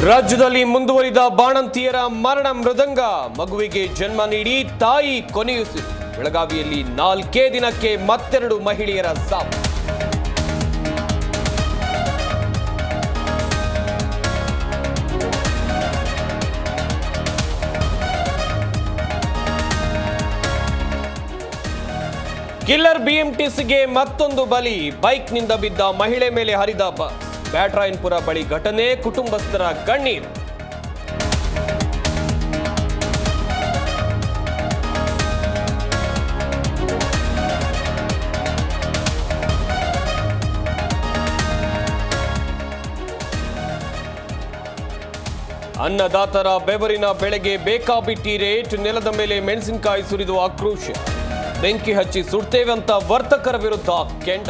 ರಾಜ್ಯದಲ್ಲಿ ಮುಂದುವರಿದ ಬಾಣಂತಿಯರ ಮರಣ ಮೃದಂಗ. ಮಗುವಿಗೆ ಜನ್ಮ ನೀಡಿ ತಾಯಿ ಕೊನೆಯುಸಿರು. ಬೆಳಗಾವಿಯಲ್ಲಿ 4 ದಿನಕ್ಕೆ ಮತ್ತೆರಡು ಮಹಿಳೆಯರ ಸಾವು. ಕಿಲ್ಲರ್ ಬಿಎಂಟಿಸಿಗೆ ಮತ್ತೊಂದು ಬಲಿ. ಬೈಕ್ನಿಂದ ಬಿದ್ದ ಮಹಿಳೆ ಮೇಲೆ ಹರಿದ ಬಸ್. ಬ್ಯಾಟರಾಯನಪುರ ಬಳಿ ಘಟನೆ, ಕುಟುಂಬಸ್ಥರ ಕಣ್ಣೀರು. ಅನ್ನದಾತರ ಬೆವರಿನ ಬೆಳೆಗೆ ಬೇಕಾಬಿಟ್ಟಿ ರೇಟ್. ನೆಲದ ಮೇಲೆ ಮೆಣಸಿನಕಾಯಿ ಸುರಿದು ಆಕ್ರೋಶ. ಬೆಂಕಿ ಹಚ್ಚಿ ಸುಡ್ತೇವೆ ಅಂತ ವರ್ತಕರ ವಿರುದ್ಧ ಕೆಂಡ.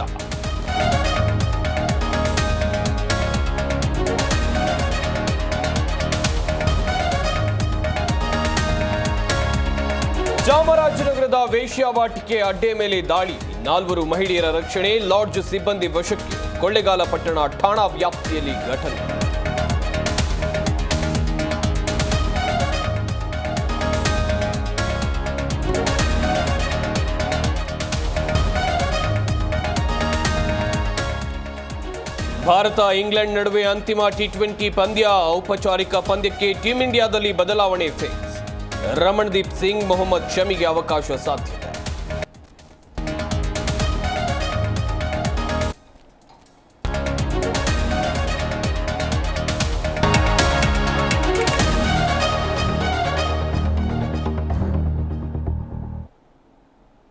ಚಾಮರಾಜನಗರದ ವೇಶ್ಯಾವಾಟಿಕೆ ಅಡ್ಡೆ ಮೇಲೆ ದಾಳಿ. 4 ಮಹಿಳೆಯರ ರಕ್ಷಣೆ. ಲಾಡ್ಜ್ ಸಿಬ್ಬಂದಿ ವಶಕ್ಕೆ. ಕೊಳ್ಳೇಗಾಲ ಪಟ್ಟಣ ಠಾಣಾ ವ್ಯಾಪ್ತಿಯಲ್ಲಿ ಘಟನೆ. ಭಾರತ ಇಂಗ್ಲೆಂಡ್ ನಡುವೆ ಅಂತಿಮ ಟಿ20 ಪಂದ್ಯ. ಔಪಚಾರಿಕ ಪಂದ್ಯಕ್ಕೆ ಟೀಂ ಇಂಡಿಯಾದಲ್ಲಿ ಬದಲಾವಣೆ ಫಿಕ್ಸ್. ರಮಣ್ದೀಪ್ ಸಿಂಗ್, ಮೊಹಮ್ಮದ್ ಶಮಿಗೆ ಅವಕಾಶ ಸಾಧ್ಯ.